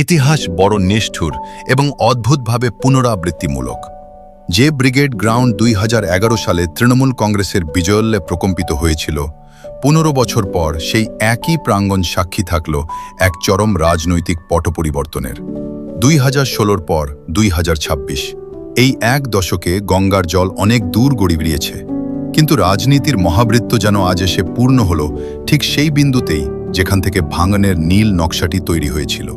ইতিহাস বড় নিষ্ঠুর এবং অদ্ভুতভাবে পুনরাবৃত্তিমূলক। যে ব্রিগেড গ্রাউন্ড 2011 সালে তৃণমূল কংগ্রেসের বিজয়োল্লে প্রকম্পিত হয়েছিল, 15 বছর পর সেই একই প্রাঙ্গণ সাক্ষী থাকল এক চরম রাজনৈতিক পট পরিবর্তনের। 2016 পর 2026, এই এক দশকে গঙ্গার জল অনেক দূর গড়িয়ে বেরিয়েছে, কিন্তু রাজনীতির মহাবৃত্ত যেন আজ এসে পূর্ণ হল ঠিক সেই বিন্দুতেই যেখান থেকে ভাঙনের নীল নকশাটি তৈরি হয়েছিল।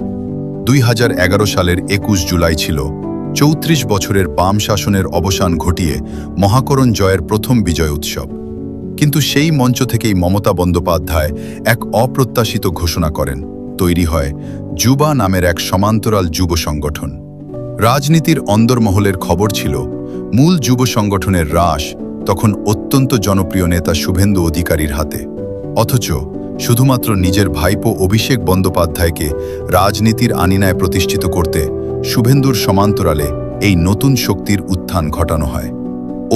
2011 সালের 21 জুলাই ছিল 34 বছরের বাম শাসনের অবসান ঘটিয়ে মহাকরণ জয়ের প্রথম বিজয় উৎসব। কিন্তু সেই মঞ্চ থেকেই মমতা বন্দ্যোপাধ্যায় এক অপ্রত্যাশিত ঘোষণা করেন। তৈরি হয় যুবা নামের এক সমান্তরাল যুব সংগঠন। রাজনীতির অন্দরমহলের খবর ছিল মূল যুব সংগঠনের হ্রাস তখন অত্যন্ত জনপ্রিয় নেতা শুভেন্দু অধিকারীর হাতে। অথচ শুধুমাত্র নিজের ভাইপো অভিষেক বন্দ্যোপাধ্যায়কে রাজনীতির আনিনায় প্রতিষ্ঠিত করতে শুভেন্দুর সমান্তরালে এই নতুন শক্তির উত্থান ঘটানো হয়।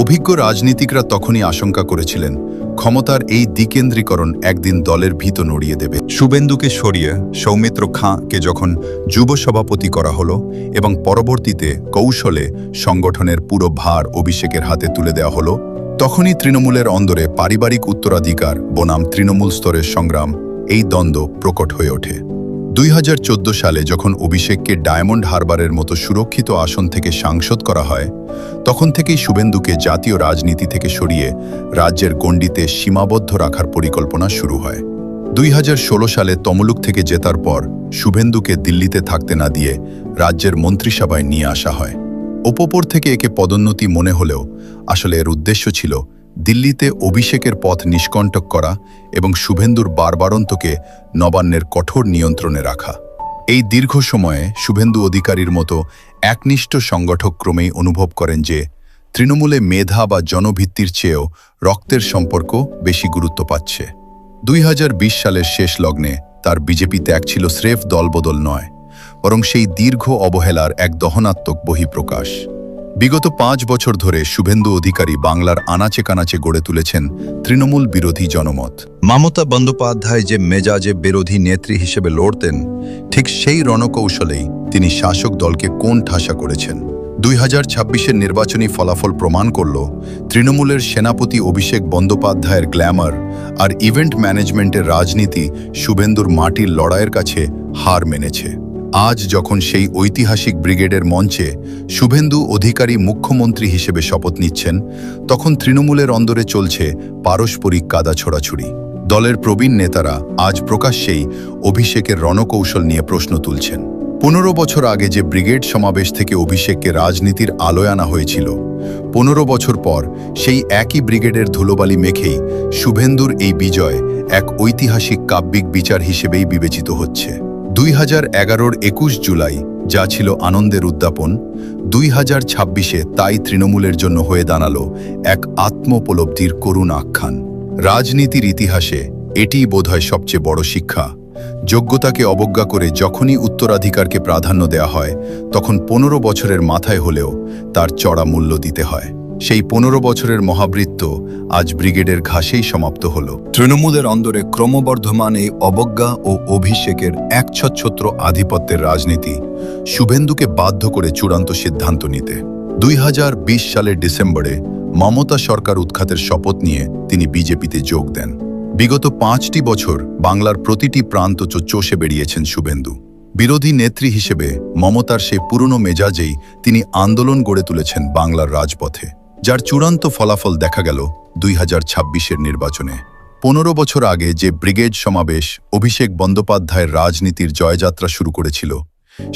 অভিজ্ঞ রাজনীতিকরা তখনই আশঙ্কা করেছিলেন ক্ষমতার এই দ্বিকেন্দ্রীকরণ একদিন দলের ভিত নড়িয়ে দেবে। শুভেন্দুকে সরিয়ে সৌমিত্র খাঁকে যখন যুব সভাপতি করা হলো এবং পরবর্তীতে কৌশলে সংগঠনের পুরো ভার অভিষেকের হাতে তুলে দেওয়া হলো, তখনই তৃণমূলের অন্দরে পারিবারিক উত্তরাধিকার বনাম তৃণমূল স্তরের সংগ্রাম, এই দ্বন্দ্ব প্রকট হয়ে ওঠে। 2014 সালে যখন অভিষেককে ডায়মন্ড হারবারের মতো সুরক্ষিত আসন থেকে সাংসদ করা হয়, তখন থেকেই শুভেন্দুকে জাতীয় রাজনীতি থেকে সরিয়ে রাজ্যের গণ্ডিতে সীমাবদ্ধ রাখার পরিকল্পনা শুরু হয়। 2016 সালে তমলুক থেকে জেতার পর শুভেন্দুকে দিল্লিতে থাকতে না দিয়ে রাজ্যের মন্ত্রিসভায় নিয়ে আসা হয়। ওপর থেকে একে পদোন্নতি মনে হলেও আসলে এর উদ্দেশ্য ছিল দিল্লিতে অভিষেকের পথ নিষ্কণ্টক করা এবং শুভেন্দুর বারবারন্তকে নবান্নের কঠোর নিয়ন্ত্রণে রাখা। এই দীর্ঘ সময়ে শুভেন্দু অধিকারীর মতো একনিষ্ঠ সংগঠক ক্রমেই অনুভব করেন যে তৃণমূলে মেধা বা জনভিত্তির চেয়েও রক্তের সম্পর্ক বেশি গুরুত্ব পাচ্ছে। 2020 সালের শেষ লগ্নে তার বিজেপি ত্যাগ ছিল স্রেফ দলবদল নয়, বরং সেই দীর্ঘ অবহেলার এক দহনাত্মক বহিঃপ্রকাশ। বিগত 5 বছর ধরে শুভেন্দু অধিকারী বাংলার আনাচে কানাচে গড়ে তুলেছেন তৃণমূল বিরোধী জনমত। মমতা বন্দ্যোপাধ্যায় যে মেজাজে বিরোধী নেত্রী হিসেবে লড়তেন, ঠিক সেই রণকৌশলেই তিনি শাসক দলকে কোণ ঠাসা করেছেন। 2026-এর নির্বাচনী ফলাফল প্রমাণ করল তৃণমূলের সেনাপতি অভিষেক বন্দ্যোপাধ্যায়ের গ্ল্যামার আর ইভেন্ট ম্যানেজমেন্টের রাজনীতি শুভেন্দুর মাটির লড়াইয়ের কাছে হার মেনেছে। আজ যখন সেই ঐতিহাসিক ব্রিগেডের মঞ্চে শুভেন্দু অধিকারী মুখ্যমন্ত্রী হিসেবে শপথ নিচ্ছেন, তখন তৃণমূলের অন্দরে চলছে পারস্পরিক কাদা ছোড়াছুড়ি। দলের প্রবীণ নেতারা আজ প্রকাশ্যেই অভিষেকের রণকৌশল নিয়ে প্রশ্ন তুলছেন। 15 বছর আগে যে ব্রিগেড সমাবেশ থেকে অভিষেককে রাজনীতির আলোয় আনা হয়েছিল, 15 বছর পর সেই একই ব্রিগেডের ধুলোবালি মেখেই শুভেন্দুর এই বিজয় এক ঐতিহাসিক কাব্যিক বিচার হিসেবেই বিবেচিত হচ্ছে। 2011-র 21 জুলাই যা ছিল আনন্দের উদ্যাপন, 2026-এ তাই তৃণমূলের জন্য হয়ে দাঁড়ালো এক আত্মোপলব্ধির করুণ আখ্যান। রাজনীতির ইতিহাসে এটিই বোধহয় সবচেয়ে বড় শিক্ষা। যোগ্যতাকে অবজ্ঞা করে যখনই উত্তরাধিকারকে প্রাধান্য দেওয়া হয়, তখন 15 বছরের মাথায় হলেও তার চড়া মূল্য দিতে হয়। সেই 15 বছরের মহাবৃত্ত আজ ব্রিগেডের ঘাসেই সমাপ্ত হল। তৃণমূলের অন্দরে ক্রমবর্ধমান এই অবজ্ঞা ও অভিষেকের একছত্র আধিপত্যের রাজনীতি শুভেন্দুকে বাধ্য করে চূড়ান্ত সিদ্ধান্ত নিতে। 2020 সালের ডিসেম্বরে মমতা সরকার উৎখাতের শপথ নিয়ে তিনি বিজেপিতে যোগ দেন। বিগত 5টি বছর বাংলার প্রতিটি প্রান্ত চষে বেরিয়েছেন শুভেন্দু। বিরোধী নেত্রী হিসেবে মমতার সেই পুরনো মেজাজেই তিনি আন্দোলন গড়ে তুলেছেন বাংলার রাজপথে, যার চূড়ান্ত ফলাফল দেখা গেল 2026-এর নির্বাচনে। 15 বছর আগে যে ব্রিগেড সমাবেশ অভিষেক বন্দ্যোপাধ্যায়ের রাজনীতির জয়যাত্রা শুরু করেছিল,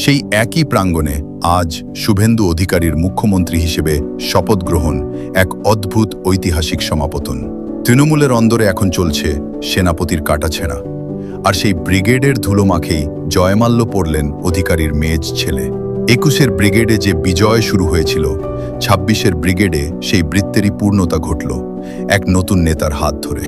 সেই একই প্রাঙ্গণে আজ শুভেন্দু অধিকারীর মুখ্যমন্ত্রী হিসেবে শপথ গ্রহণ এক অদ্ভুত ঐতিহাসিক সমাপতন। তৃণমূলের অন্দরে এখন চলছে সেনাপতির কাটাছেঁড়া, আর সেই ব্রিগেডের ধুলো মাখেই জয়মাল্য পড়লেন অধিকারীর মেজ ছেলে। 21-এর ব্রিগেডে যে বিজয় শুরু হয়েছিল, 26-এর ব্রিগেডে সেই বৃত্তেরই পূর্ণতা ঘটল এক নতুন নেতার হাত ধরে।